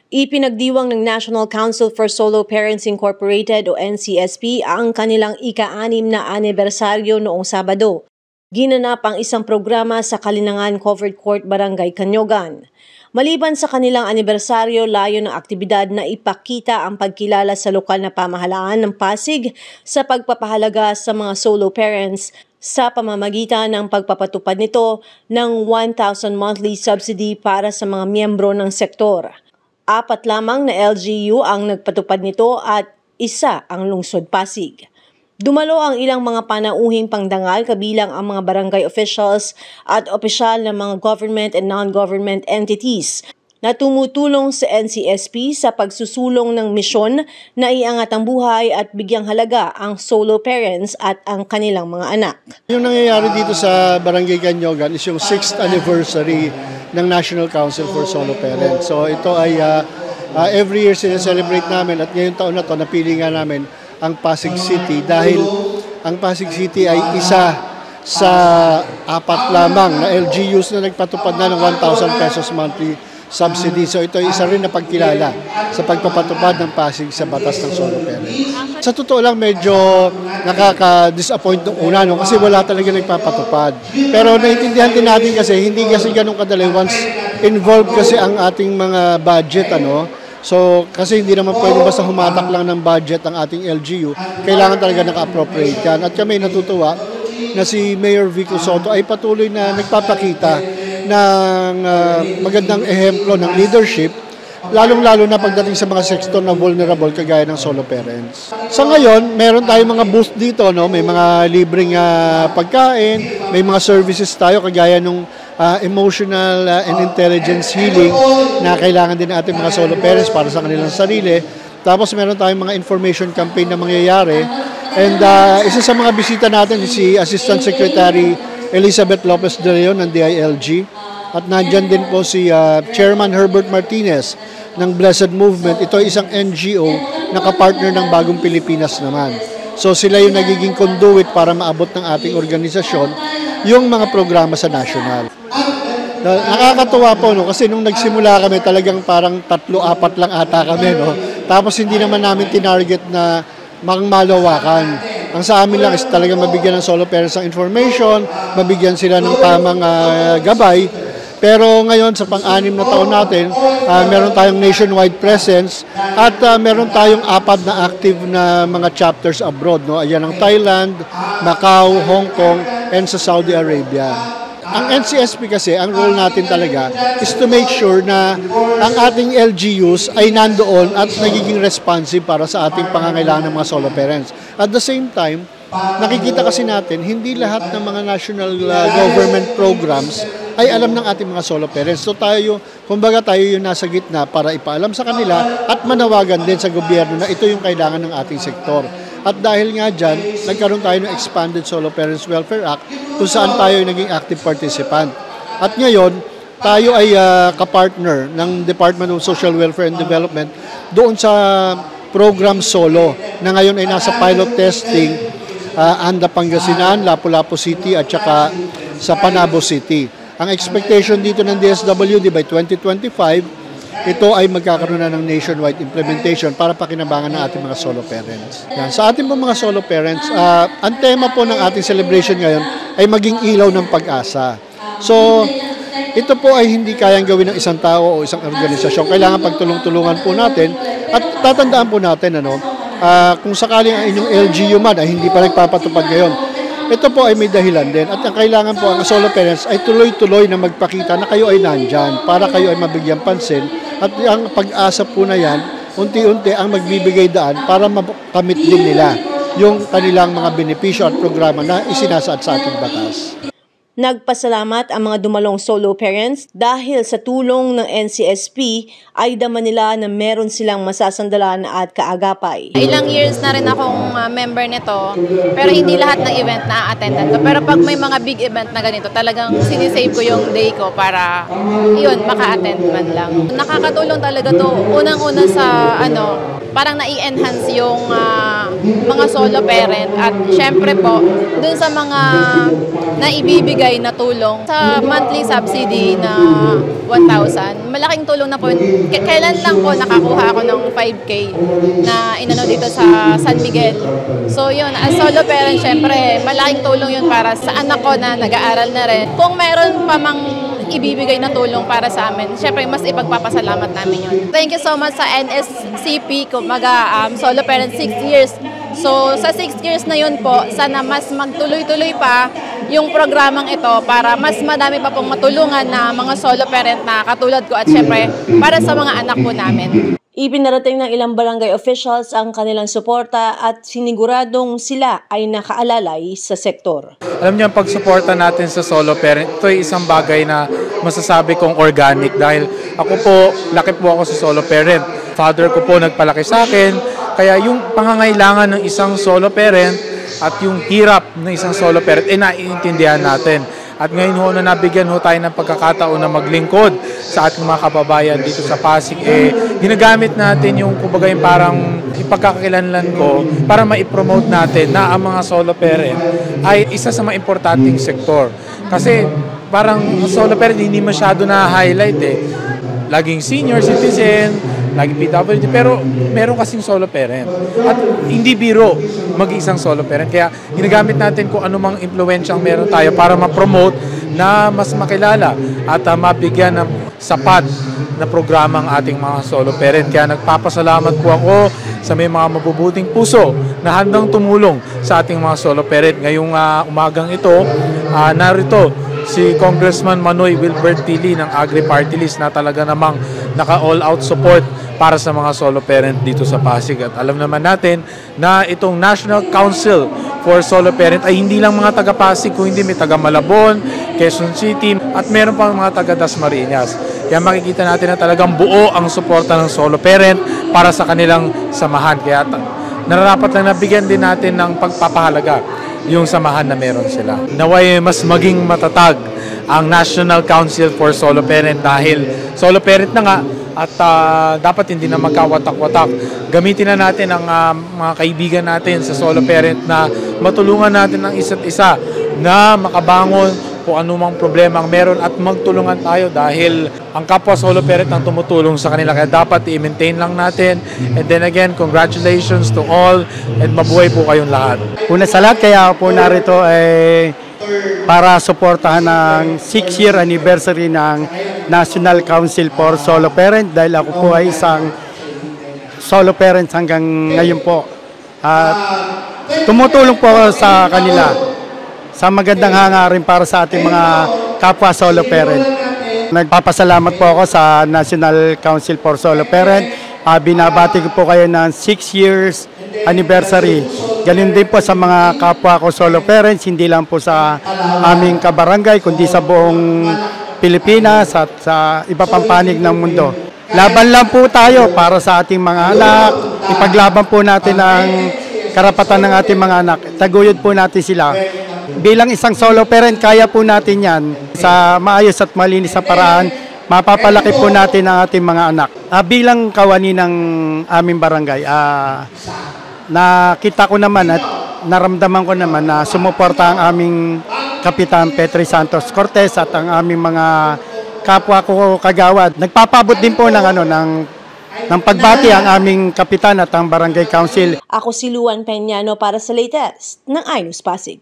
Ipinagdiwang ng National Council for Solo Parents Incorporated o NCSP ang kanilang ika-6 na anibersaryo noong Sabado. Ginanap ang isang programa sa Kalinangan Covered Court, Barangay Canyogan. Maliban sa kanilang anibersaryo, layo ng aktibidad na ipakita ang pagkilala sa lokal na pamahalaan ng Pasig sa pagpapahalaga sa mga solo parents sa pamamagitan ng pagpapatupad nito ng 1,000 monthly subsidy para sa mga miyembro ng sektor. 4 lamang na LGU ang nagpatupad nito at 1 ang lungsod Pasig. Dumalo ang ilang mga panauhing pangdangal kabilang ang mga barangay officials at opisyal ng mga government and non-government entities na tumutulong sa NCSP sa pagsusulong ng misyon na iangat ang buhay at bigyang halaga ang solo parents at ang kanilang mga anak. Yung nangyayari dito sa Barangay Canyogan is yung 6th anniversary ng National Council for Solo Parents. So ito ay every year sineselebrate namin at ngayong taon na to napili nga namin ang Pasig City dahil ang Pasig City ay isa sa 4 lamang na LGUs na nagpatupad na ng 1,000 pesos monthly subsidy. So ito ay isa rin na pagkilala sa pagpapatupad ng Pasig sa batas ng solo parents. Sa totoo lang medyo nakaka-disappoint nung una kasi wala talaga nagpapatupad. Pero naiintindihan din natin kasi hindi kasi ganun kadali once involved kasi ang ating mga budget So, kasi hindi naman pwede basta humatak lang ng budget ang ating LGU, kailangan talaga naka-appropriate yan. At kami natutuwa na si Mayor Vico Soto ay patuloy na nagpapakita ng magandang ehemplo ng leadership, lalong-lalo na pagdating sa mga sektor na vulnerable kagaya ng solo parents. Sa ngayon, meron tayong mga booth dito, may mga libreng pagkain, may mga services tayo kagaya nung emotional and intelligence healing na kailangan din ng ating mga solo parents para sa kanilang sarili. Tapos meron tayong mga information campaign na mangyayari. And isa sa mga bisita natin si Assistant Secretary Elizabeth Lopez de Leon ng DILG. At nandyan din po si Chairman Herbert Martinez ng Blessed Movement. Ito ay isang NGO na kapartner ng Bagong Pilipinas naman. So sila yung nagiging conduit para maabot ng ating organisasyon yung mga programa sa national. Nakakatuwa po kasi nung nagsimula kami talagang parang 3-4 lang ata kami Tapos hindi naman namin tinarget na malawakan. Ang sa amin lang is talagang mabigyan ng solo parents ng information, mabigyan sila ng tamang gabay. Pero ngayon sa pang-6 na taon natin, meron tayong nationwide presence at meron tayong 4 na active na mga chapters abroad. Ayan ang Thailand, Macau, Hong Kong, and sa Saudi Arabia. Ang NCSP kasi, ang role natin talaga is to make sure na ang ating LGUs ay nandoon at nagiging responsive para sa ating pangangailangan ng mga solo parents. At the same time, nakikita kasi natin, hindi lahat ng mga national government programs ay alam ng ating mga solo parents. So tayo yung nasa gitna para ipaalam sa kanila at manawagan din sa gobyerno na ito yung kailangan ng ating sektor. At dahil nga dyan, nagkaroon tayo ng Expanded Solo Parents Welfare Act kung saan tayo naging active participant. At ngayon, tayo ay kapartner ng Department of Social Welfare and Development doon sa program Solo na ngayon ay nasa pilot testing Anda Pangasinan, Lapu-Lapu City at saka sa Panabo City. Ang expectation dito ng DSWD by 2025, ito ay magkakaroon na ng nationwide implementation para pakinabangan ng ating mga solo parents. Yan. Sa ating mga solo parents, ang tema po ng ating celebration ngayon ay maging ilaw ng pag-asa. So, ito po ay hindi kayang gawin ng isang tao o isang organisasyon. Kailangan pagtulong-tulungan po natin at tatandaan po natin, kung sakaling ang inyong LGU man ay hindi pa nagpapatupad ngayon, ito po ay may dahilan din at ang kailangan po ang solo parents ay tuloy-tuloy na magpakita na kayo ay nandyan para kayo ay mabigyan pansin at ang pag-asa po na yan, unti-unti ang magbibigay daan para makamit din nila yung kanilang mga benepisyo at programa na isinasaad sa ating batas. Nagpasalamat ang mga dumalong solo parents dahil sa tulong ng NCSP ay dama nila na meron silang masasandalan at kaagapay. Ilang years na rin akong member nito pero hindi lahat ng event na-attendan ko. Pero pag may mga big event na ganito talagang sinisave ko yung day ko para yun, maka-attend man lang. Nakakatulong talaga to unang-una sa parang nai-enhance yung mga solo parent at syempre po dun sa mga naibibigay ibibigay na tulong sa monthly subsidy na 1,000. Malaking tulong na po. Kailan lang po nakakuha ako ng 5K na inano dito sa San Miguel. So yun, as solo parent, syempre, malaking tulong yun para sa anak ko na nag-aaral na rin. Kung meron pa mang ibibigay na tulong para sa amin, syempre mas ipagpapasalamat namin yun. Thank you so much sa NSCP, kumaga solo parent 6 years. So sa 6 years na yun po, sana mas magtuloy-tuloy pa yung programang ito para mas madami pa pong matulungan na mga solo parent na katulad ko at syempre para sa mga anak po namin. Ipinarating ng ilang barangay officials ang kanilang suporta at siniguradong sila ay nakaalalay sa sektor. Alam niyo, ang pagsuporta natin sa solo parent, ito ay isang bagay na masasabi kong organic dahil ako po, laki po ako sa solo parent. Father ko po nagpalaki sa akin, kaya yung pangangailangan ng isang solo parent at yung hirap ng isang solo parent, naiintindihan natin. At ngayon ho na nabigyan ho tayo ng pagkakataon na maglingkod sa ating mga kababayan dito sa Pasig, ginagamit natin yung kumbaga yung parang ipagkakakilanlan ko para ma-promote natin na ang mga solo parent ay isa sa mga importanteng sektor. Kasi parang solo parent hindi masyado na-highlight Laging senior citizen, laging PWD, pero meron kasing solo parent. At hindi biro mag-isang solo parent. Kaya ginagamit natin kung anumang impluensyang meron tayo para ma-promote na mas makilala at mabigyan ng sapat na programa ang ating mga solo parent. Kaya nagpapasalamat po ako sa may mga mabubuting puso na handang tumulong sa ating mga solo parent. Ngayong umagang ito, narito si Congressman Manoy Wilbert Tili ng Agri Party List na talaga namang naka-all-out support para sa mga solo parent dito sa Pasig. At alam naman natin na itong National Council for Solo Parent ay hindi lang mga taga-Pasig, kung hindi may taga-Malabon, Quezon City, at meron pang mga taga-Dasmariñas. Kaya makikita natin na talagang buo ang suporta ng solo parent para sa kanilang samahan. Kaya nararapat lang nabigyan din natin ng pagpapahalaga yung samahan na meron sila. Naway mas maging matatag ang National Council for Solo Parent dahil solo parent na nga at dapat hindi na magkawatak-watak. Gamitin na natin ang mga kaibigan natin sa solo parent na matulungan natin ang isa't isa na makabangon kung anumang problema ang meron at magtulungan tayo dahil ang kapwa solo parent ang tumutulong sa kanila. Kaya dapat i-maintain lang natin. And then again, congratulations to all and mabuhay po kayong lahat. Una sa lahat, kaya po narito ay para suportahan ng 6-year anniversary ng National Council for Solo Parent dahil ako po ay isang solo parent hanggang ngayon po. At tumutulong po ako sa kanila sa magandang hangarin para sa ating mga kapwa solo parent. Nagpapasalamat po ako sa National Council for Solo Parent. Binabati ko po kayo ng 6 years anniversary. Ganun din po sa mga kapwa ko solo parents, hindi lang po sa aming kabarangay, kundi sa buong Pilipinas at sa iba pang panig ng mundo. Laban lang po tayo para sa ating mga anak. Ipaglaban po natin ang karapatan ng ating mga anak. Taguyod po natin sila. Bilang isang solo parent, kaya po natin yan sa maayos at malinis na paraan. Mapapalaki po natin ang ating mga anak. Bilang kawani ng aming barangay, nakita ko naman at naramdaman ko naman na sumuporta ang aming Kapitan Petri Santos Cortez at ang aming mga kapwa ko kagawad. Nagpapabot din po ng pagbati ang aming kapitan at ang Barangay Council. Ako si Luan Peñano para sa latest ng iNews Pasig.